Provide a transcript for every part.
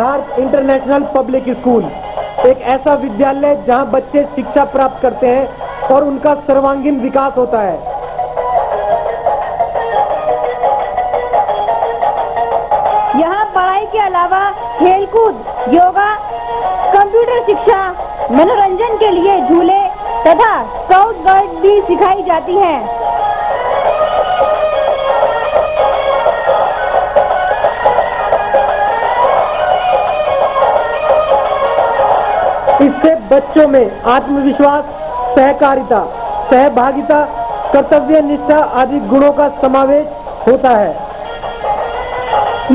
Siddharth international public school एक ऐसा विद्यालय जहां बच्चे शिक्षा प्राप्त करते हैं और उनका सर्वांगीण विकास होता है। यहाँ पढ़ाई के अलावा खेलकूद, योगा, कंप्यूटर शिक्षा, मनोरंजन के लिए झूले तथा स्काउट गाइड भी सिखाई जाती हैं। इससे बच्चों में आत्मविश्वास, सहकारिता, सहभागिता, कर्तव्य निष्ठा आदि गुणों का समावेश होता है।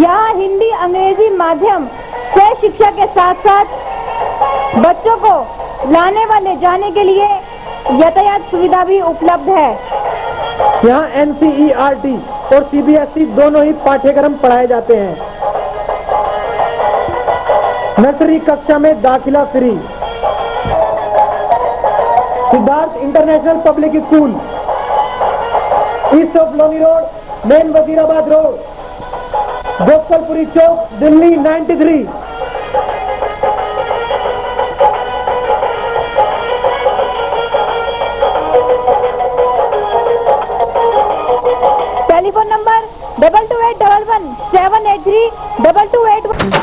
यहाँ हिंदी, अंग्रेजी माध्यम से शिक्षा के साथ साथ बच्चों को लाने व ले जाने के लिए यातायात सुविधा भी उपलब्ध है। यहाँ NCERT और CBSE दोनों ही पाठ्यक्रम पढ़ाए जाते हैं। नर्सरी कक्षा में दाखिला free. Siddharth international public school, east of Loni road, main Wazirabad road, Gopalpuri Chowk, Delhi 93। Telephone number 228111 783 2281।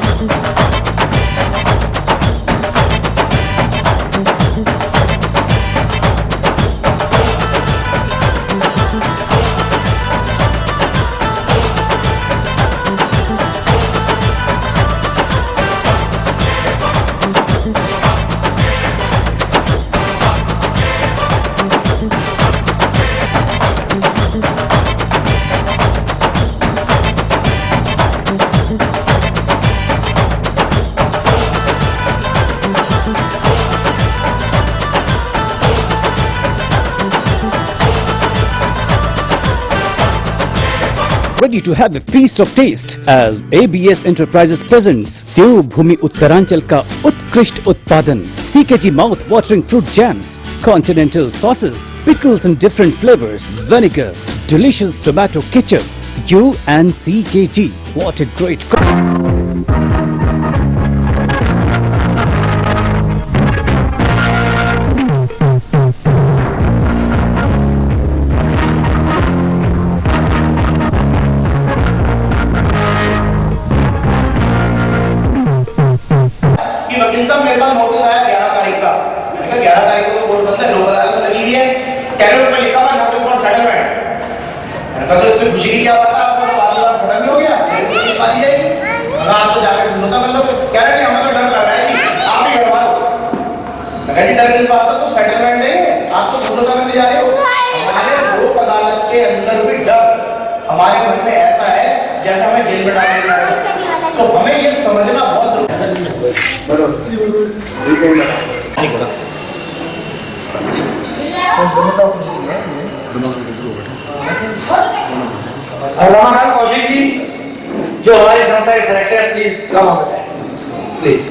Ready to have a feast of taste as ABS Enterprises presents देवभूमि उत्तरांचल का उत्कृष्ट उत्पादन CKG mouth watering fruit jams, continental sauces, pickles in different flavors, vinegar, delicious tomato ketchup. You and CKG, what a great वकील साहब मेरे पास notice आया 11 तारीख का। मैंने कहा 11 तारीख को तो कोर्ट बंद है, लोक अदालत लगी हुई है। कह रहे उसमें लिखा हुआ नोटिस फॉर सेटलमेंट। मैंने कहा तो इससे खुशी की क्या बात है, आपका तो बात खत्म ही हो गया, नोटिस पाली जाएगी। अगर आप तो जाके समझौता कर लो। कह रहे नहीं, हमें तो डर लग रहा है जी, आप ही करवा दो। मैं कहा जी डर किस बात का, तो सेटलमेंट है, आप तो समझौता करने जा रहे हो। हमारे लोक अदालत के अंदर भी डर हमारे मन में ऐसा है जैसा हमें जेल में डाल दिया है। तो हमें ये समझना बहुत अल्लाह कौशिक जी जो हमारी संस्था के secretary, please come on the desk please.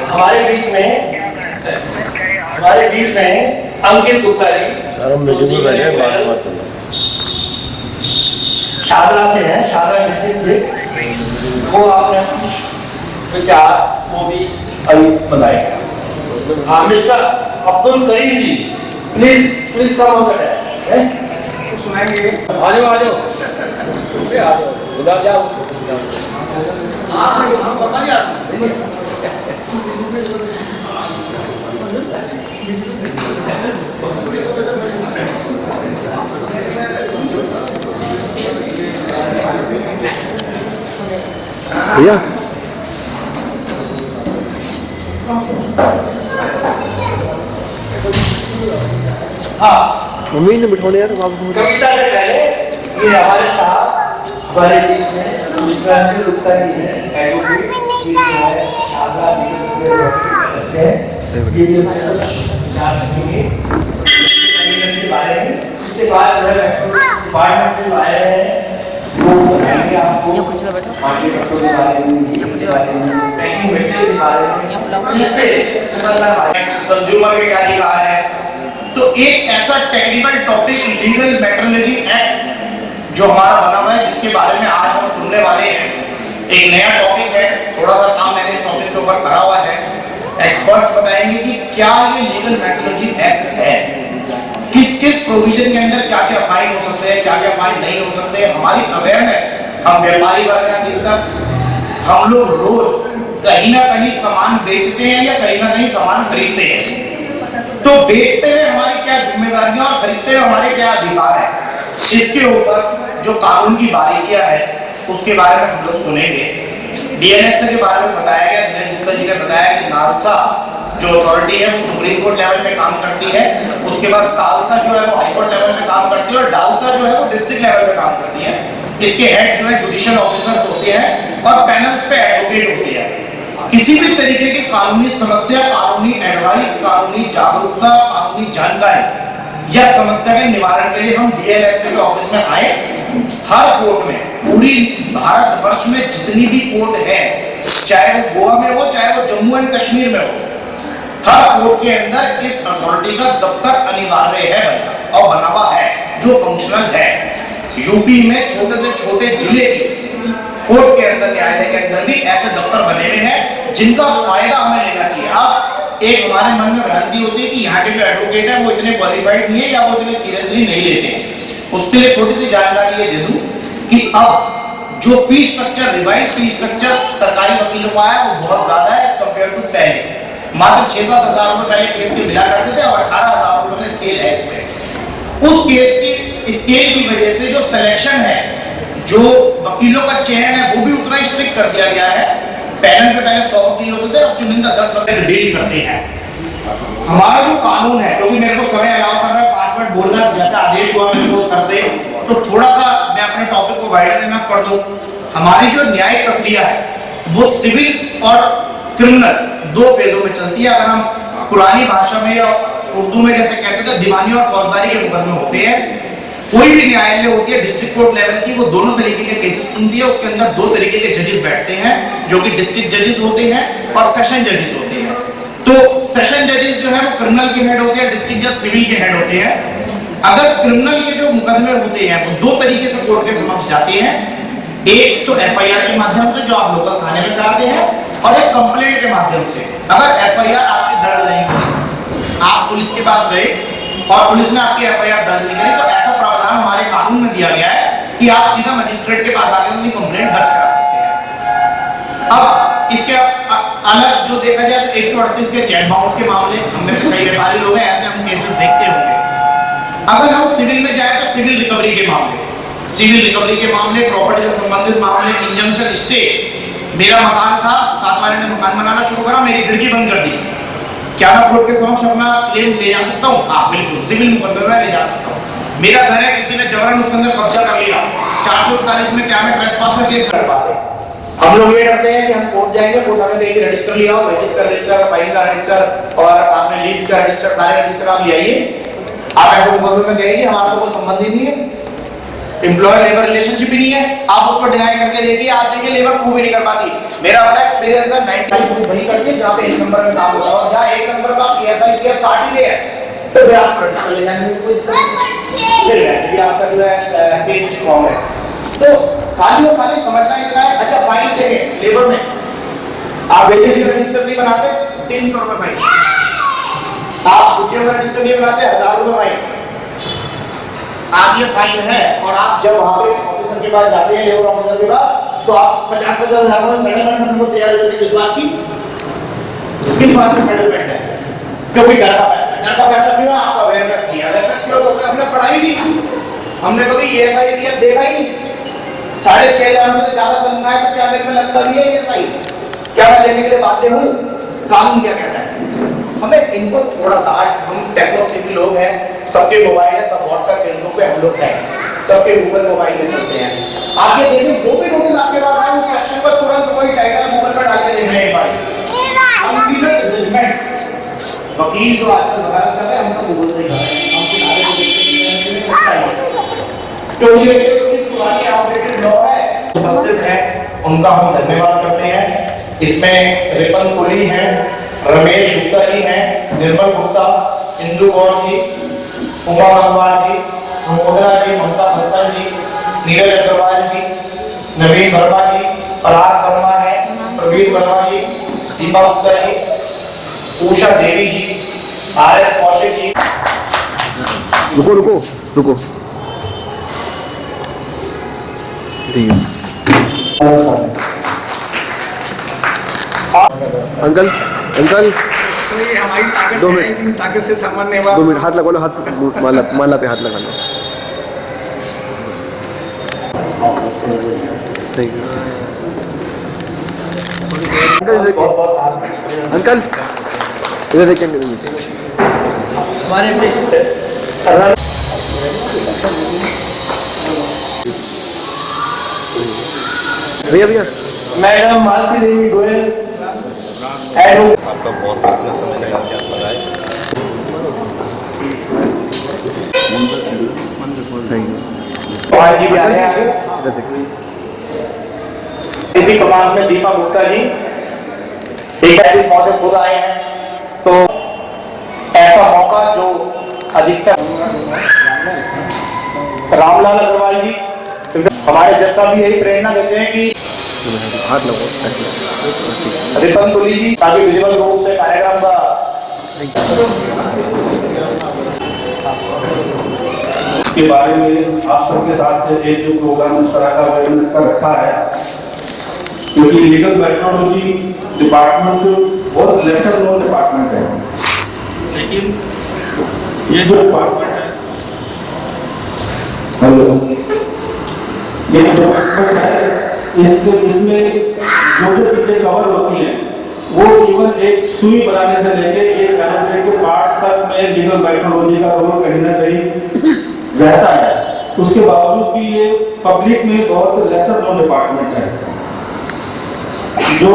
हमारे बीच में अंकित गुप्ता जी सर, हम मीटिंग में बैठे हैं, बात करना। शादरा से हैं, शादरा डिस्ट्रिक्ट से। वो आपने कुछ विचार वो भी अभी बताएगा। हाँ, mister Abdul Karim ji, please come on the desk. सुनाएंगे। आ जाओ उधर जाओ। हम बता यार। भैया मम्मी ने बिठाने यार वापस। कविता से पहले ये हमारे साथ हमारे बीच में मिस्टर गुप्ता जी हैं, एडवोकेट जी है, शादरा जी है, ये जो विचार रखेंगे के बारे में। इसके बाद जो है डिपार्टमेंट से आए हैं वो बताएंगे आपको आगे तत्वों के बारे में, के बारे में, पैकिंग मटेरियल के बारे में, जिससे कंज्यूमर के क्या अधिकार है। तो एक ऐसा technical topic legal metrology act जो हमारा बना हुआ है, जिसके बारे में आज हम सुनने वाले हैं। एक नया टॉपिक है, थोड़ा सा काम मैंने इस टॉपिक के ऊपर करा हुआ है। एक्सपर्ट्स बताएंगे कि क्या ये लीगल मेट्रोलॉजी एक्ट है, किस किस प्रोविजन के अंदर क्या क्या फाइन हो सकते हैं, क्या क्या फाइन नहीं हो सकते हैं। हमारी अवेयरनेस, हम व्यापारी वर्ग हैं, दिन तक हम लोग रोज कहीं ना कहीं सामान बेचते हैं या कहीं ना कहीं सामान खरीदते हैं। तो बेचते हुए हमारी क्या जिम्मेदारियां और खरीदते हुए हमारे क्या अधिकार है, इसके ऊपर जो कानून की बारीकियां है उसके बारे में हम लोग सुनेंगे। डीएनएस के बारे में बताया गया, दिनेश गुप्ता जी ने बताया कि नालसा जो अथॉरिटी है वो सुप्रीम कोर्ट लेवल पे काम करती है, उसके बाद सालसा जो है वो हाई कोर्ट लेवल पे काम करती है और डालसा जो है वो डिस्ट्रिक्ट लेवल पे काम करती है। इसके हेड जो है जुडिशियल ऑफिसर्स होते हैं और पैनल्स पे एडवोकेट होते हैं। किसी भी तरीके की कानूनी समस्या, कानूनी एडवाइस, कानूनी जागरूकता, कानूनी जानकारी या समस्या के निवारण के लिए हम डीएलएसए के ऑफिस में आए। हर कोर्ट में, पूरी भारतवर्ष में जितनी भी कोर्ट है, चाहे वो गोवा में हो चाहे वो जम्मू एंड कश्मीर में हो, हर कोर्ट के अंदर इस अथॉरिटी का दफ्तर अनिवार्य है बनना और बना हुआ है जो फंक्शनल है। यूपी में छोटे से छोटे जिले की कोर्ट के अंदर, न्यायालय के अंदर भी ऐसे दफ्तर बने हुए हैं जिनका फायदा हमें लेना चाहिए। अब एक हमारे मन में भ्रांति होती है कि यहाँ के जो एडवोकेट है वो इतने क्वालिफाइड नहीं है या वो इतने सीरियसली नहीं लेते हैं। उसके लिए छोटी सी जानकारी ये दे दूं कि अब जो fee structure, revise fee structure सरकारी वकीलों का है वो बहुत ज्यादा है एज कम्पेयर टू पहले। मात्र 6-7 हजार रुपए पहले केस के मिला करते थे, अब 18,000 रुपए का स्केल है इसमें। उस केस की स्केल की वजह से जो सिलेक्शन है, जो वकीलों का चयन है, वो भी उतना ही स्ट्रिक्ट कर दिया गया है। पैनल पे पहले 100 वकील होते थे, अब चुनिंदा 10 वकील डील करते हैं। हमारा जो कानून है, क्योंकि मेरे को समय अलाउ कर रहा है 5 मिनट बोलना, जैसे आदेश हुआ मेरे को सर से, तो थोड़ा सा मैं अपने टॉपिक को वाइडर इनफ कर दूं। हमारी जो न्यायिक प्रक्रिया है वो सिविल और क्रिमिनल 2 फेजों में चलती है। अगर हम पुरानी भाषा में या उर्दू में जैसे कहते थे, दीवानी और फौजदारी के मुकदमे होते हैं। कोई भी न्यायालय होती है डिस्ट्रिक्ट कोर्ट लेवल की, वो दोनों तरीके के केसेस सुनती है। उसके अंदर 2 तरीके के जजेस बैठते हैं, जो कि डिस्ट्रिक्ट जजेस होते हैं और सेशन जजेस होते हैं। तो सेशन जजेस जो है वो क्रिमिनल के हेड होते हैं, डिस्ट्रिक्ट जज सिविल के हेड होते हैं। अगर क्रिमिनल के जो मुकदमे होते हैं वो 2 तरीके से कोर्ट के समक्ष जाते हैं। एक तो एफआईआर के माध्यम से, जो आप लोकल थाने में कराते हैं, और एक कंप्लेंट के माध्यम से। अगर एफआईआर आपकी दर्ज नहीं हुई, आप पुलिस के पास गए और पुलिस ने आपकी एफआईआर दर्ज नहीं करी, तो ऐसा प्रावधान हमारे कानून में दिया गया है कि आप सीधा मजिस्ट्रेट के पास आकर अपनी कंप्लेंट दर्ज करा सकते हैं। अब इसके अलग जो देखा जाए तो 138 के चेक बाउंस के मामले, हम में से कई व्यापारी लोग हैं, ऐसे हम केसेस देखते होंगे। अगर हम सिविल में जाए तो सिविल रिकवरी के मामले, सिविल रिकवरी के मामले, प्रॉपर्टी से संबंधित मामले, इंजंक्शन स्टे। मेरा मकान था, साथ वाले ने मकान बनाना शुरू करा, मेरी खिड़की बंद कर दी, क्या मैं कोर्ट के समक्ष अपना क्लेम ले जा सकता हूँ? हाँ बिल्कुल, सिविल मुकदमे में ले जा सकता हूँ। मेरा घर है, किसी ने जबरन उसके अंदर कब्जा कर लिया, 441 में क्या मैं ट्रेसपास का केस कर पाते? हम लोग ये डरते हैं कि हम कोर्ट जाएंगे, कोर्ट हमें कहीं रजिस्टर लिया हो, वेजेस का रजिस्टर, फाइन का रजिस्टर और आपने लीव्स का रजिस्टर, सारे रजिस्टर आप ले आइए। आप ऐसे मुकदमे में गए, हमारा तो कोई संबंध ही नहीं है, एम्प्लॉयर लेबर रिलेशनशिप ही नहीं है। आप उसको डिनाई करके देखिए, आप देखिए लेबर प्रूव ही नहीं कर पाती। मेरा अपना एक्सपीरियंस है, 95 वही करके जहाँ पे 1 नंबर में काम होता है, और जहाँ 1 नंबर का पीएसआई की पार्टी में है तो फिर आप रजिस्टर ले जाने में कोई फिर वैसे भी आपका जो है केस स्ट्रॉन्ग है। तो खाली और खाली समझना इतना है। अच्छा फाइन देंगे लेबर में, आप वेजेस का रजिस्टर नहीं बनाते 300 रुपए फाइन, आप छुट्टियों का रजिस्टर नहीं बनाते 1000 रुपए फाइन। आप ये फाइन है, और आप जब वहां पे ऑफिसर के पास जाते हैं, लेबर ऑफिसर के पास, तो आप 50-50 हजार में सेटलमेंट करने को तैयार हो जाते हैं। किस बात की सेटलमेंट है? क्योंकि घर का पैसा क्यों? आपका अवेयरनेस नहीं है। अवेयरनेस क्यों? तो हमने पढ़ाई नहीं की, हमने कभी ESI देखा ही नहीं। 6,500 रुपए से ज्यादा तनख्वाह है तो क्या मेरे में लगता भी है ESI? क्या मैं देने के लिए बाध्य हूँ? कानून क्या कहता है? हमें इनको थोड़ा सा, आज हम टेक्नो सिटी लोग हैं, सबके मोबाइल है, सब व्हाट्सएप फेसबुक पे हम लोग हैं, सबके गूगल मोबाइल में चलते हैं। आप ये देखिए, जो भी नोटिस आपके पास आए उस सेक्शन पर तुरंत कोई टाइटल गूगल पर डाल के देख रहे हैं भाई। जजमेंट वकील जो आजकल वकालत कर रहे हैं, हम तो गूगल से ही कर रहे हैं, हम किनारे को देखते हैं तो ये पुरानी आउटडेटेड लॉ उनका हम धन्यवाद करते हैं। इसमें रिपन कोहली हैं, रमेश गुप्ता जी हैं, निर्मल गुप्ता, इंदु गौर जी, उमा गंगवार जी, प्रमोदरा जी, ममता बंसल जी, नीरज अग्रवाल जी, नवीन वर्मा जी, पराग वर्मा है, प्रवीण वर्मा जी, दीपा गुप्ता जी, उषा देवी जी, आर.एस. कौशिक जी। रुको रुको रुको, ठीक है। अंकल अंकल हमारी ताकत 2 है, मिनट। इतनी ताकत से सामान्य हुआ। 2 मिनट हाथ लगा लो, हाथ माला पे हाथ लगा लो। थैंक यू अंकल, इधर देखिए अंकल, भैया भैया मैडम मालती देवी गोयल, आपका बहुत बहुत समय लगा के आप लगाए। Thank you. और जी भी आ रहे हैं आगे। इधर देखिए, इसी कमान में दीपा गुप्ता जी, एक ऐसे मौके खुद आए हैं, तो ऐसा मौका जो अधिकतर रामलाल अग्रवाल जी हमारे जैसा भी यही प्रेरणा देते हैं कि हाथ लगाओ। रिपन कोहली जी, ताकि विजिबल रूप से कार्यक्रम का के बारे में आप सबके साथ एक जो प्रोग्राम इस तरह का अवेयरनेस का रखा है, क्योंकि लीगल मेट्रोलॉजी डिपार्टमेंट बहुत लेसर नोन डिपार्टमेंट है, लेकिन ये जो डिपार्टमेंट है, हेलो, ये डिपार्टमेंट है, इसमें जो जो चीजें कवर होती हैं वो इवन एक सुई बनाने से लेके एक एरोप्लेन के पार्ट्स तक में लीगल मेट्रोलॉजी का रोल कहीं ना कहीं रहता है। उसके बावजूद भी ये पब्लिक में बहुत लेसर नोन डिपार्टमेंट है। जो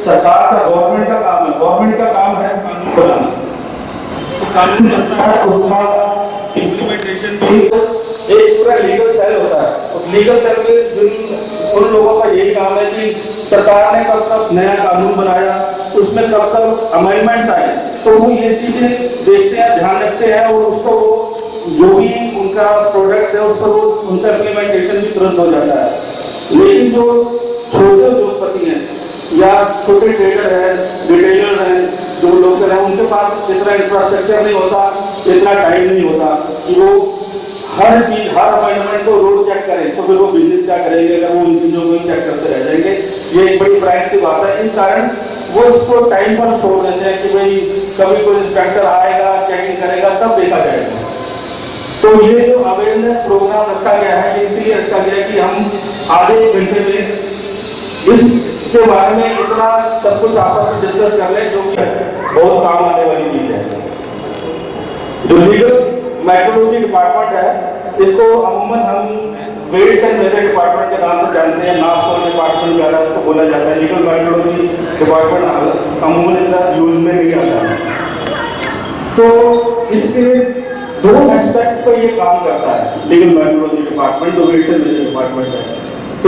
सरकार का, गवर्नमेंट का काम है, गवर्नमेंट का काम है कानून बनाना, तो कानून बनता है, उसका इम्प्लीमेंटेशन भी एक पूरा लीगल सेल होता है। उस लीगल सेल में उन लोगों का यही काम है कि सरकार ने कब तक नया कानून बनाया, उसमें कब तक अमेंडमेंट आए, तो वो ये चीजें देखते हैं, ध्यान रखते हैं, और उसको जो भी उनका प्रोडक्ट है उस पर उनका इम्प्लीमेंटेशन भी तुरंत हो जाता है। लेकिन जो छोटे उद्योगपति हैं या छोटे ट्रेडर हैं, रिटेलर हैं, जो लोग हैं, उनके पास इतना इंफ्रास्ट्रक्चर नहीं होता, इतना टाइम नहीं होता कि वो हर चीज, हर अमेंडमेंट को रोज चेक करें, तो फिर वो बिजनेस क्या करेंगे अगर वो इन चीजों को चेक करते रह जाएंगे। ये एक बड़ी प्राइस की बात है। इस कारण वो उसको टाइम पर छोड़ देते हैं कि भाई कभी कोई इंस्पेक्टर आएगा, चेकिंग करेगा, तब देखा जाएगा। तो ये जो अवेयरनेस प्रोग्राम रखा गया है, इसलिए रखा गया है कि हम आधे एक घंटे में इसके बारे में इतना सब कुछ आपस में डिस्कस कर लें, जो कि बहुत काम आने वाली चीज है। जो लीगल मेट्रोलॉजी डिपार्टमेंट है, इसको अमूमन हम वेट्स एंड मेजर डिपार्टमेंट के नाम से जानते हैं, नापतोल डिपार्टमेंट ज्यादा इसको बोला जाता है। लीगल मेट्रोलॉजी डिपार्टमेंट अमूमन इतना यूज में नहीं आता है। तो इसके 2 एस्पेक्ट पर ये काम करता है लीगल मेट्रोलॉजी डिपार्टमेंट, जो वेट्स एंड मेजर डिपार्टमेंट है।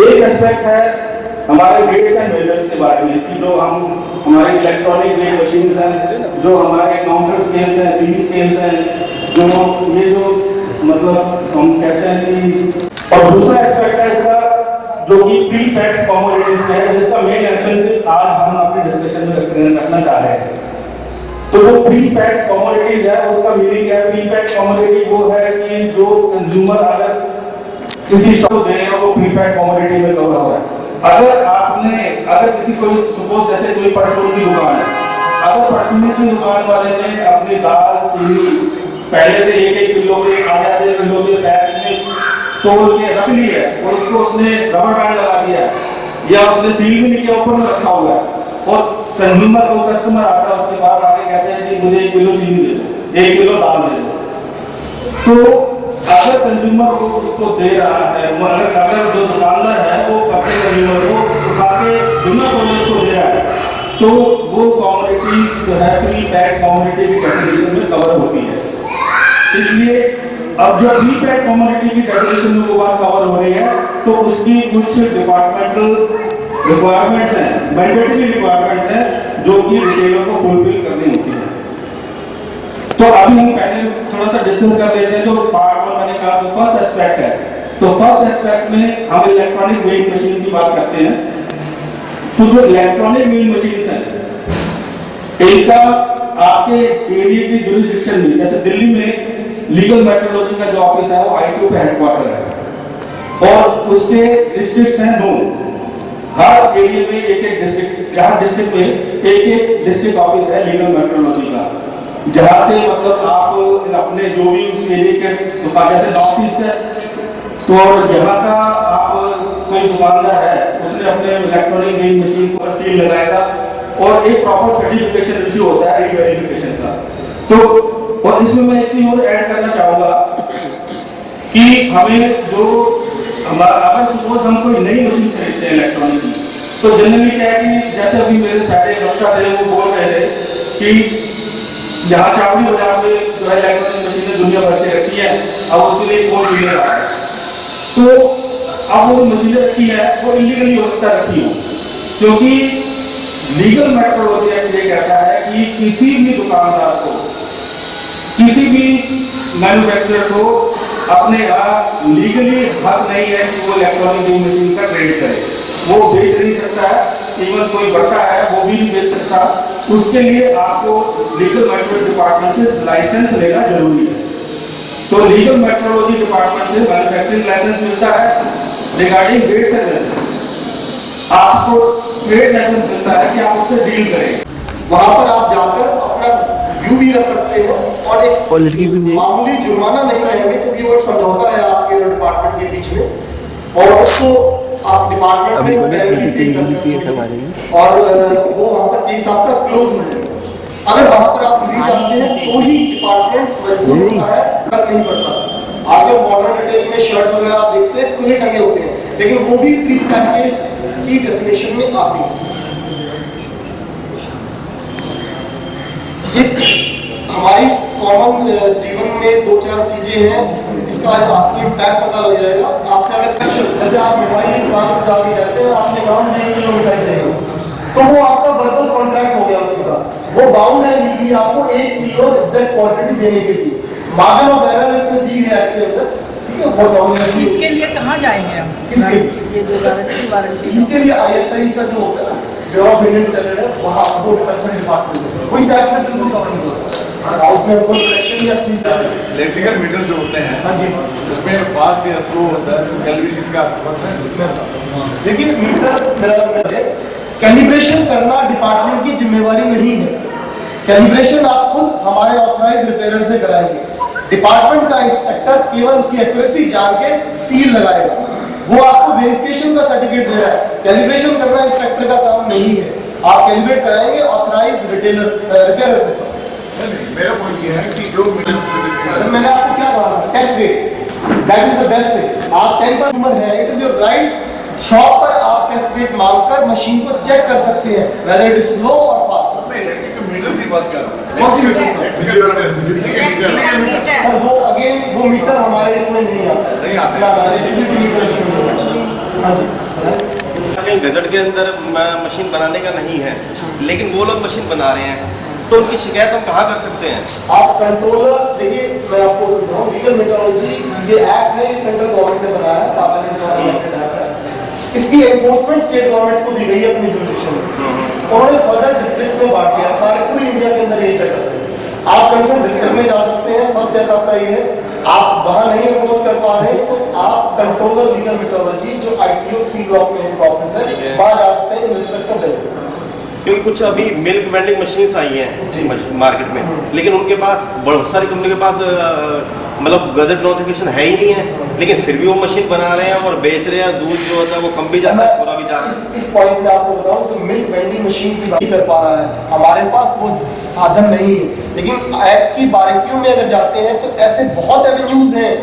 एक एस्पेक्ट है हमारे वेट्स एंड मेजर्स के बारे में, कि जो हम हमारे इलेक्ट्रॉनिक वेट मशीन्स हैं, जो हमारे काउंटर स्केल्स हैं, रीडिंग स्केल्स हैं, जो ये जो मतलब हम कहते हैं कि, और दूसरा एस्पेक्ट है इसका जो कि प्री पैक्ड कमोडिटीज है, जिसका मेन एम्फेसिस आज हम अपने डिस्कशन में रखना चाह रहे हैं। तो जो प्री पैक्ड कमोडिटीज है, उसका मीनिंग क्या है? प्री पैक्ड कमोडिटी वो है कि जो कंज्यूमर अगर किसी शॉप को दे रहे हैं, वो प्री पैक्ड कमोडिटी में कवर हो रहा है। अगर किसी कोई सपोज जैसे कोई परचून की दुकान है, अगर परचून की दुकान वाले ने अपनी दाल, चीनी पहले से 1-1 किलो के, आधे किलो के बैग्स में तोल के रख ली है, और उसको उसने रबर बैंड लगा दिया है, या उसने सील भी नहीं किया, ऊपर में रखा हुआ है, और कंज्यूमर को कस्टमर आता है उसके पास, आके कहते हैं कि मुझे 1 किलो चीनी दे दो, 1 किलो दाल दे दो। तो अगर कंज्यूमर को उसको दे रहा है, अगर जो दुकानदार है वो अपने कंज्यूमर को उठा के बिना तोले उसको दे रहा है, तो वो कमोडिटी जो है प्री पैक्ड कमोडिटी की डेफिनेशन में कवर होती है। इसलिए अब जो प्री पैक्ड कमोडिटी की डेफिनेशन में वो बात कवर हो रही है, तो उसकी कुछ डिपार्टमेंटल रिक्वायरमेंट्स हैं, मैंडेटरी रिक्वायरमेंट्स हैं जो कि रिटेलर को फुलफिल करनी होती है। तो अभी हम पहले थोड़ा सा डिस्कस कर लेते हैं जो पार्ट 1 मैंने कहा जो फर्स्ट एस्पेक्ट है। तो फर्स्ट एस्पेक्ट में हम इलेक्ट्रॉनिक वेइंग मशीन की बात करते हैं। तो जो इलेक्ट्रॉनिक वेइंग मशीन्स हैं इनका आपके एरिया की जुरिडिक्शन में, जैसे दिल्ली में लीगल मेट्रोलॉजी का जो ऑफिस है वो ITO का हेडक्वार्टर है और उसके डिस्ट्रिक्ट्स हैं 9। हर एरिया में एक डिस्ट्रिक्ट, हर डिस्ट्रिक्ट में एक डिस्ट्रिक्ट ऑफिस है लीगल मेट्रोलॉजी का, जहां से मतलब आप अपने जो भी उस एरिया के दुकान, जैसे नॉर्थ ईस्ट है तो यहाँ का आप कोई दुकानदार है उसने अपने इलेक्ट्रॉनिक वेइंग मशीन पर सील लगाएगा और एक प्रॉपर सर्टिफिकेशन इश्यू होता है वेरिफिकेशन का। तो और इसमें मैं एक चीज और ऐड करना चाहूंगा कि हमें जो हमारा, अगर सपोज हम कोई नई मशीन खरीदते हैं इलेक्ट्रॉनिक की, तो जनरली क्या है कि जैसे अभी मेरे सारे वक्ता थे वो बोल रहे थे कि यहाँ चावड़ी बाजार में जो है इलेक्ट्रॉनिक मशीनें दुनिया भर से रखी है, अब उसके लिए कोड मिल रहा है। तो अब वो मशीनें रखी है वो इलीगली हो सकता रखी हो, क्योंकि लीगल मेट्रोलॉजी एक्ट ये कहता है कि किसी भी दुकानदार को, किसी भी मैन्युफैक्चरर को अपने यहाँ लीगली हक नहीं है कि वो इलेक्ट्रॉनिक वेइंग मशीन का ट्रेड करे। वो बेच नहीं सकता है, इवन कोई बड़का है वो भी नहीं बेच सकता। उसके लिए आपको लीगल मेट्रोलॉजी डिपार्टमेंट से लाइसेंस लेना जरूरी है। तो लीगल मेट्रोलॉजी डिपार्टमेंट से मैन्युफैक्चरिंग लाइसेंस मिलता है रिगार्डिंग वेट्स एंड मेजरमेंट। आपको ट्रेड लाइसेंस मिलता है कि आप उससे डील करें। वहां पर आप जाकर अपना व्यू भी रख सकते हैं और एक मामूली जुर्माना नहीं रहेंगे, क्योंकि वो एक समझौता है आपके डिपार्टमेंट के बीच में और उसको आप डिपार्टमेंट में और वो वहां पर केस आपका क्लोज हो जाएगा। अगर वहां पर आप नहीं जाते हैं तो ही डिपार्टमेंट मजबूर होता है, फर्क नहीं पड़ता। आगे मॉडर्न रिटेल में शर्ट वगैरह आप देखते हैं खुले टंगे होते हैं, लेकिन वो भी प्री पैकेज की डेफिनेशन में आती है। हमारी कॉमन जीवन में 2-4 चीजें हैं, इसका आपको इम्पैक्ट पता लग जाएगा। आपसे अगर जैसे आप मिठाई की दुकान पर जाके जाते हैं, आपने कहा मुझे 1 किलो मिठाई चाहिए, तो वो आपका वर्बल कॉन्ट्रैक्ट हो गया उसके साथ, वो बाउंड है लीगली आपको 1 किलो एग्जैक्ट क्वांटिटी देने के लिए। मार्जिन ऑफ एरर इसमें दी है एक्ट के अंदर, ठीक है। बहुत इसके लिए कहाँ जाएंगे हम? किसके ये जो वारंटी इसके लिए ISI का जो होता है ना, ब्यूरो ऑफ इंडियन स्टैंडर्ड है, वहाँ आपको कंसर्न डिपार्टमेंट है, कोई एक्ट में बिल्कुल कवर नहीं होता। उसमें कोई सिलेक्शन या चीज इलेक्ट्रिकल मीटर जो होते हैं, हाँ जी, उसमें फास्ट या स्लो होता है, कैलिब्रेशन का आपको पता है? देखिए मीटर कैलिब्रेशन करना डिपार्टमेंट की जिम्मेवारी नहीं है। कैलिब्रेशन आप खुद हमारे ऑथराइज रिपेयरर से कराएंगे। डिपार्टमेंट का इंस्पेक्टर केवल उसकी एक्यूरेसी जान के सील लगाएगा, वो आपको वेरिफिकेशन का सर्टिफिकेट दे रहा है। कैलिब्रेशन करना इंस्पेक्टर का काम नहीं है, आप कैलिब्रेट कराएंगे ऑथराइज रिपेयरर से। मेरा पॉइंट ये है कि जो मैंने आपको क्या कहा, test weight that is the best thing. आप 10 पर उम्र है, it is your right. Shop पर आप टेस्ट वेट मांगकर मशीन को चेक कर सकते हैं वेदर इट इज स्लो और फास्ट। मैं इलेक्ट्रिकल मीटर की बात कर रहा हूँ। कौन सी मीटर? और वो अगेन वो मीटर हमारे इसमें नहीं आता, नहीं आता। कहीं गजट के अंदर मशीन बनाने का नहीं है, लेकिन वो लोग मशीन बना रहे हैं, तो उनकी शिकायत हम कहाँ कर सकते हैं? आप कंट्रोलर देखिए, मैं आपको समझाऊं, लीगल मेट्रोलॉजी ये एक्ट है, सेंट्रल गवर्नमेंट ने बनाया है, इसकी एनफोर्समेंट स्टेट गवर्नमेंट्स को दी गई है अपनी जुरिडिक्शन में। उन्होंने फर्दर डिस्ट्रिक्ट्स में बांट दिया, सारे पूरी इंडिया के अंदर यही सेटअप है। आप कंसर्न डिस्ट्रिक्ट में जा सकते हैं, फर्स्ट स्टेप आपका ये है। आप वहां नहीं अप्रोच कर पा रहे तो आप कंट्रोलर लीगल मेट्रोलॉजी जो ITO C ब्लॉक में एक ऑफिस है, वहां जा सकते हैं इन रिस्पेक्ट ऑफ बेनिफिट। क्योंकि कुछ अभी मिल्क वेंडिंग मशीन्स आई हैं मार्केट में, लेकिन उनके पास बहुत सारी कंपनी के पास मतलब गजट नोटिफिकेशन है ही नहीं है, लेकिन फिर भी वो मशीन बना रहे हैं और बेच रहे हैं। दूध जो होता है वो कम भी जाता है, पूरा भी जा रहा है। इस पॉइंट पे आपको बताऊं, जो मिल्क वेंडिंग मशीन की बात कर पा रहा है, हमारे पास वो साधन नहीं है। लेकिन एक्ट की बारीकियों में अगर जाते हैं तो ऐसे बहुत एवेन्यूज हैं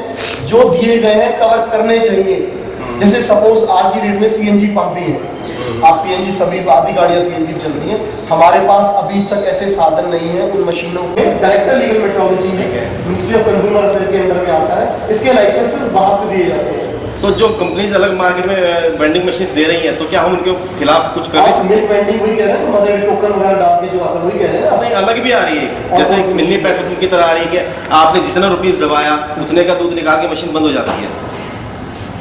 जो दिए गए हैं, कवर करने चाहिए। जैसे सपोज आज की डेट में CNG पंप भी है, आप CNG सभी आधी गाड़ियां CNG चल रही हैं, हमारे पास अभी तक ऐसे साधन नहीं है उन मशीनों में। डायरेक्टर लीगल मेट्रोलॉजी है, मिनिस्ट्री ऑफ कंज्यूमर अफेयर के अंडर में आता है, इसके लाइसेंसेस वहां से दिए जाते हैं। तो जो कंपनीज अलग मार्केट में वेंडिंग मशीन दे रही हैं, तो क्या हम उनके खिलाफ कुछ कर नहीं सकते? मिल्क वेंडिंग वही कह रहे हैं, मतलब टोकन वगैरह डाल के जो आता है वही कह रहे हैं ना? नहीं, अलग भी आ रही है, जैसे मिनी पेट्रोल की तरह आ रही है कि आपने जितना रुपीस दबाया उतने का दूध निकाल के मशीन बंद हो जाती है।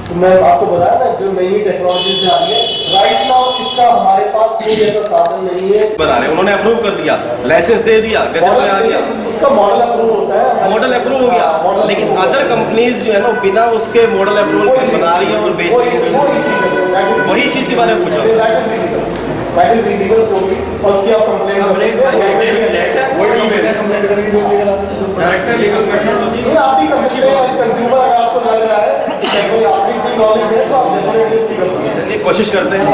तो मैं आपको बताया ना, जो नई टेक्नोलॉजी से आ रही है, राइट नाउ इसका हमारे पास कोई ऐसा साधन नहीं है। बना रहे, उन्होंने अप्रूव कर दिया, लाइसेंस दे दिया, गजट में आ गया, उसका मॉडल अप्रूव होता है, मॉडल अप्रूव हो गया, लेकिन अदर कंपनीज जो है ना बिना उसके मॉडल अप्रूवल के बना रही है और बेच रही है। वही चीज के बारे में पूछ रहा हूँ। That is illegal totally, और उसकी आप कंप्लेंट कर सकते हैं, कंप्लेंट करेंगे जो डायरेक्टर लीगल टेक्नोलॉजी आप भी कर सकते हैं। कंज्यूमर अगर आपको लग रहा है कि कोई आपकी इतनी नॉलेज है तो आप डेफिनेटली कर सकते हैं। चलिए कोशिश करते हैं।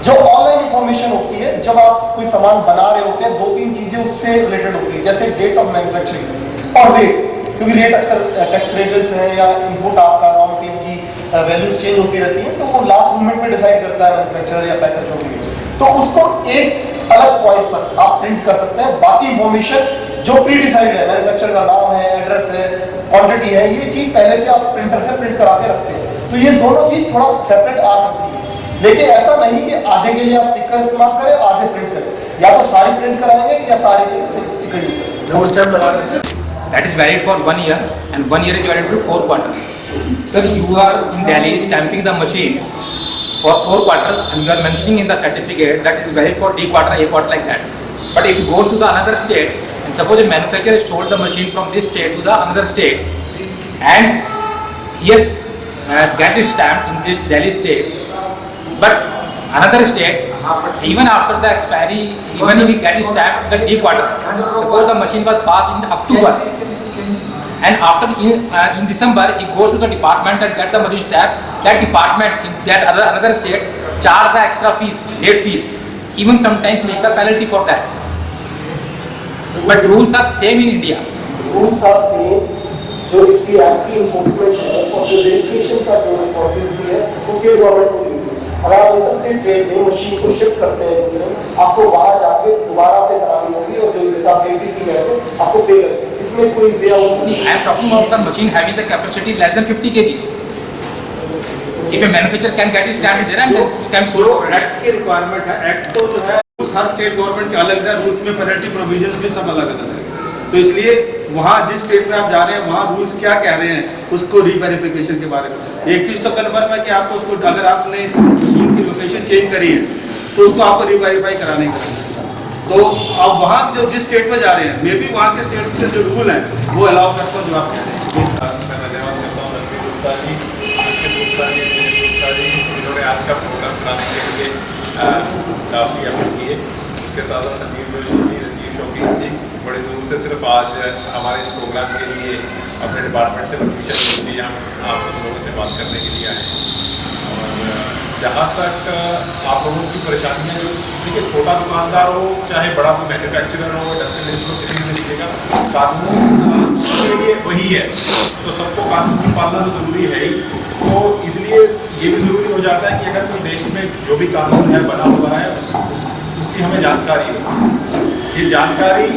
जो ऑनलाइन इंफॉर्मेशन होती है, जब आप कोई सामान बना रहे होते हैं, 2-3 चीजें उससे रिलेटेड होती है, जैसे डेट ऑफ मैन्युफैक्चरिंग और रेट, क्योंकि रेट अक्सर टैक्स रेट्स है या इनपुट आपका रॉ मटेरियल की वैल्यूज चेंज होती रहती हैं, तो वो लास्ट मोमेंट पे डिसाइड करता है मैन्युफैक्चरर या पैकर जो भी है, तो उसको एक अलग पॉइंट पर आप प्रिंट कर सकते हैं। बाकी इंफॉर्मेशन जो प्री डिसाइड है, मैन्युफैक्चरर का नाम है, एड्रेस है, क्वांटिटी है, ये चीज पहले से आप प्रिंटर से प्रिंट करा के रखते हैं, तो ये दोनों चीज थोड़ा सेपरेट आ सकती है। लेकिन ऐसा नहीं कि आधे के लिए आप स्टिकर इस्तेमाल करें, आधे प्रिंट करें, या तो सारी प्रिंट कराएंगे या सारे के लिए स्टिकर यूज करें। That is valid for 1 year, and 1 year is valid for 4 quarters. Sir, you are in Delhi stamping the machine for 4 quarters, and you are mentioning in the certificate that is valid for D quarter, A quarter, like that. But if it goes to the another state, and suppose a manufacturer has sold the machine from this state to the another state, and he has get it stamped in this Delhi state, but another state, even after the expiry, even if he get it stamped in the D quarter, suppose the machine was passed in October, and after in December he goes to the department and get the machine stamped, that department in that another state charge the extra fees, late fees, even sometimes make the penalty for that. But rules are same in India. Rules are same. जो इसकी act की enforcement है और जो verification का जो responsibility है वो स्टेट गवर्नमेंट को दी है। अगर आप इंटरस्टेट ट्रेड में मशीन को शिफ्ट करते हैं दूसरे, आपको वहाँ जाके दोबारा से करानी होगी और जो जैसा आप रेट की है आपको पे करते हैं। इसमें कोई वे आउट नहीं। I am talking about the machine having the capacity less than 50 kg. If a manufacturer can get it stamped there and then can sold. Act की रिक्वायरमेंट है, एक्ट तो जो है हर स्टेट गवर्नमेंट के अलग है, rules में पेनल्टी प्रोविजंस भी सब अलग अलग है, तो इसलिए वहाँ जिस स्टेट में आप जा रहे हैं वहाँ रूल्स क्या कह रहे हैं उसको रीवेरिफिकेशन के बारे में। एक चीज़ तो कन्फर्म है कि आपको उसको अगर आपने मशीन की लोकेशन चेंज करी है तो उसको आपको रीवेरीफाई कराने का, तो आप वहाँ जो जिस स्टेट में जा रहे हैं मे बी वहाँ के स्टेट के जो रूल हैं वो अलाउ करता हूँ जो आप कह रहे हैं। मैं धन्यवाद करता हूँ रणवीर गुप्ता जी, दिनेश गुप्ता जी, जिन्होंने आज का प्रोग्राम कराने के लिए काफ़ी एफर्ट किए। उसके साथ साथ संदीप जोशी जी, रंजीव शौकीन जी बड़े दूर से सिर्फ आज हमारे इस प्रोग्राम के लिए अपने डिपार्टमेंट से परमिशन लेके हम आप सब लोगों से बात करने के लिए आए हैं। और जहाँ तक आप लोगों की परेशानियाँ जो देखिए, छोटा दुकानदार हो चाहे बड़ा कोई मैन्युफैक्चरर हो, इंडस्ट्रियलिस्ट हो, किसी भी तरीके का कानून सबके लिए वही है, तो सबको कानून की पालना तो ज़रूरी है ही। तो इसलिए ये भी ज़रूरी हो जाता है कि अगर कोई देश में जो भी कानून है बना हुआ है उसकी हमें जानकारी हो। ये जानकारी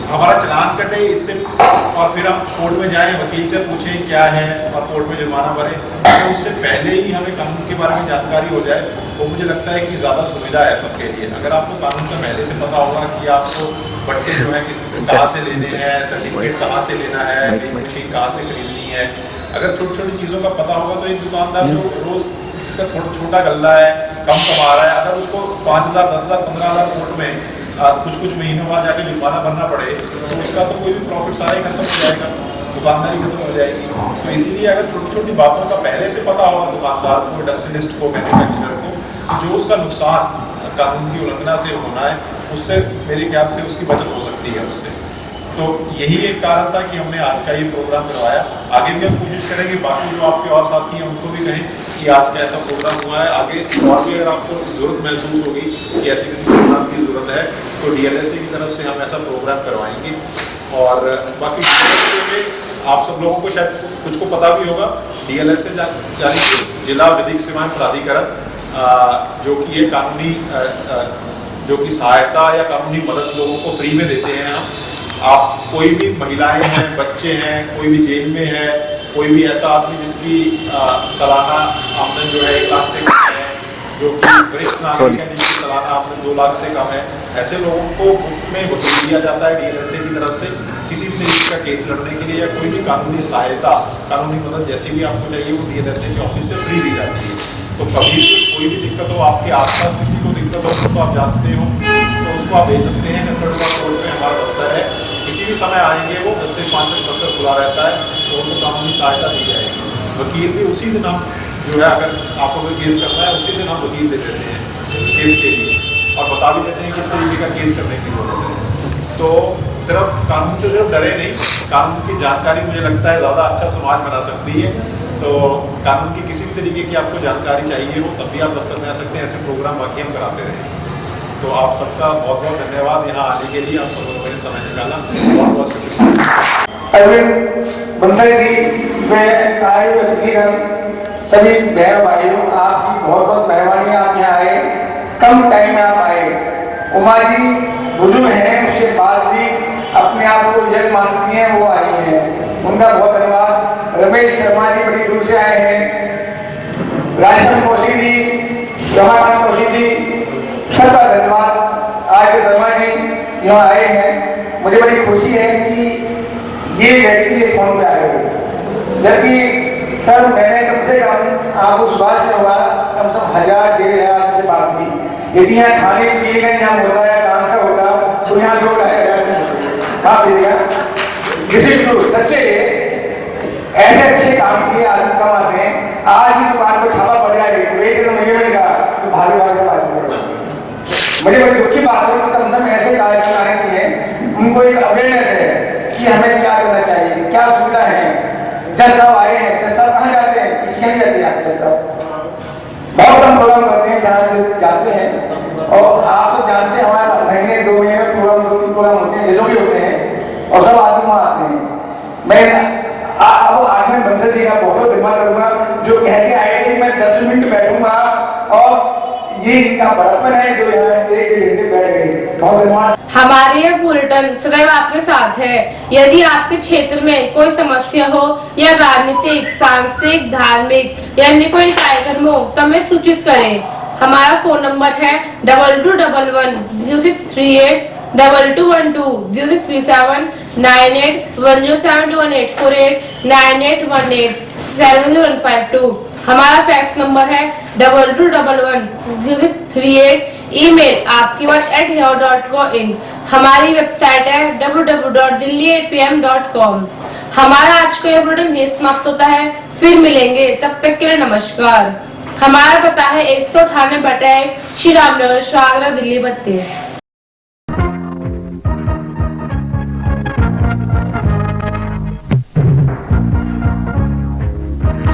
हमारा चलान कटे इससे और फिर हम कोर्ट में जाएं, वकील से पूछें क्या है और कोर्ट में जुर्माना भरें, तो उससे पहले ही हमें कानून के बारे में जानकारी हो जाए तो मुझे लगता है कि ज़्यादा सुविधा है सबके लिए। अगर आपको कानून का पहले से पता होगा कि आपको बट्टे जो है किस कहाँ से लेने हैं, सर्टिफिकेट कहाँ से लेना है, मशीन कहाँ से खरीदनी है, अगर छोटी छोटी चीज़ों का पता होगा तो एक दुकानदार जो रोज जिसका थोड़ा छोटा गल्ला है, कम कमा रहा है, अगर उसको 5,000, 10,000, 15,000 कोर्ट में कुछ महीनों बाद जाके जुर्माना भरना पड़े तो उसका तो कोई भी प्रॉफिट सारा ही खत्म हो जाएगा, दुकानदारी खत्म हो जाएगी। तो इसीलिए अगर छोटी छोटी बातों का पहले से पता होगा दुकानदार को, इंडस्ट्रियलिस्ट को, मैन्युफैक्चरर को, जो उसका नुकसान कानून की उल्लंघना से होना है उससे मेरे ख्याल से उसकी बचत हो सकती है उससे। तो यही एक कारण था कि हमने आज का ये प्रोग्राम करवाया। आगे भी हम कोशिश करेंगे, बाकी जो आपके और साथी हैं उनको भी कहें कि आज का ऐसा प्रोग्राम हुआ है, आगे और भी अगर आपको ज़रूरत महसूस होगी कि ऐसे किसी प्रोग्राम की ज़रूरत है तो DLSA की तरफ से हम ऐसा प्रोग्राम करवाएंगे। और बाकी DLSA में आप सब लोगों को शायद कुछ को पता भी होगा, DLSA यानी कि जिला विधिक सेवाएं प्राधिकरण, जो कि ये कानूनी जो कि सहायता या कानूनी मदद लोगों को फ्री में देते हैं। हम आप कोई भी महिलाएं हैं, बच्चे हैं, कोई भी जेल में है कोई भी ऐसा आदमी जिसकी सालाना आमदन जो है 1 लाख से कम है, जो कि वरिष्ठ नागरिक है जिसकी सालाना आमदन 2 लाख से कम है, ऐसे लोगों को मुफ्त में वकील दिया जाता है DLSA की तरफ से किसी भी तरीके का केस लड़ने के लिए, या कोई भी कानूनी सहायता, कानूनी मदद जैसी भी आपको चाहिए वो DLSA के ऑफिस से फ्री दी जाती है। तो कभी भी कोई भी दिक्कत हो, आपके आसपास किसी को दिक्कत हो जिसको आप जानते हो, तो उसको आप भेज सकते हैं। नंबर रोड में हमारा दफ्तर है, किसी भी समय आएंगे वो 10 से 5 तक दफ्तर खुला रहता है, तो उनको कानूनी सहायता दी जाएगी। वकील भी उसी दिन हम जो है, अगर आपको कोई केस करना है उसी दिन हम वकील दे देते हैं केस के लिए, और बता भी देते हैं किस तरीके का केस करने की जरूरत है। तो सिर्फ कानून से सिर्फ डरे नहीं, कानून की जानकारी मुझे लगता है ज़्यादा अच्छा समाज बना सकती है। तो कानून की किसी भी तरीके की आपको जानकारी चाहिए हो तब भी आप दफ्तर में आ सकते हैं। ऐसे प्रोग्राम बाकी हम कराते रहे। तो आप सबका बहुत बहुत धन्यवाद यहाँ आने के लिए, आप सब लोगों ने समय निकाला, बहुत बहुत शुक्रिया। अरविंद बंसल जी में आए हुए अतिथिगण, सभी बहनों भाइयों, आपकी बहुत बहुत मेहरबानी, आप यहाँ आए, कम टाइम में आप आए। उमा जी बुजुर्ग हैं, उसके बाद भी अपने आप को यज्ञ मानती हैं, वो आई हैं, उनका बहुत धन्यवाद। रमेश शर्मा जी बड़ी दूर से आए हैं, राजन कौशिक जी, रमाकांत कौशिक जी, सबका धन्यवाद। आज के शर्मा जी यहाँ आए हैं, मुझे बड़ी खुशी है कि ये व्यक्ति एक फोन पे आ गए, जबकि सर मैंने कम से कम आपको सुभाष में होगा कम से कम 1000-1500 से बात की। यदि यहाँ खाने पीने का इंतजाम होता है, डांस का होता, तो यहाँ 2-2,500 दिस इज ट्रू, सच्चे ऐसे अच्छे काम किए आदमी कम आते हैं। आज ही दुकान पर छापा पड़ जाए, मैनेजमेंट का, तो भागे भागे से बात। मुझे बड़ी दुख की बात है कि कम से कम ऐसे कार्यक्रम आने चाहिए, उनको एक अवेयरनेस है कि हमें क्या करना चाहिए, क्या सुविधा है। जज साहब आए हैं, जज साहब कहाँ जाते हैं, किसके लिए जाते हैं? आप जज साहब बहुत कम प्रोग्राम करते हैं जहाँ जाते हैं, और आप सब जानते हैं हमारे महीने 2 महीने में प्रोग्राम 2-3 प्रोग्राम होते हैं, जजों भी होते हैं, और सब आदमी वहाँ आते हैं। मैं अब आखिर बंसल जी का बहुत दिमाग करूँगा, जो कह के आए थे मैं 10 मिनट बैठूंगा, और ये इनका बड़प्पन है जो यहाँ 1 घंटे बैठ गए। बहुत धन्यवाद। हमारे यह बुलेटिन सदैव आपके साथ है। यदि आपके क्षेत्र में कोई समस्या हो या राजनीतिक, सांस्कृतिक, धार्मिक या अन्य कोई कार्यक्रम हो तो हमें सूचित करें। हमारा फोन नंबर है 2211-0638, 2212-0637, 9810721848, 9818705152। हमारा फैक्स नंबर है 2211-0638। ईमेल आपकी बात @yahoo.in। हमारी वेबसाइट है www.delhi8pm.com। हमारा आज का यह बुलेटिन यहीं समाप्त होता है, फिर मिलेंगे, तब तक के लिए नमस्कार। हमारा पता है 198 श्री राम नगर, शाहदरा, दिल्ली 32।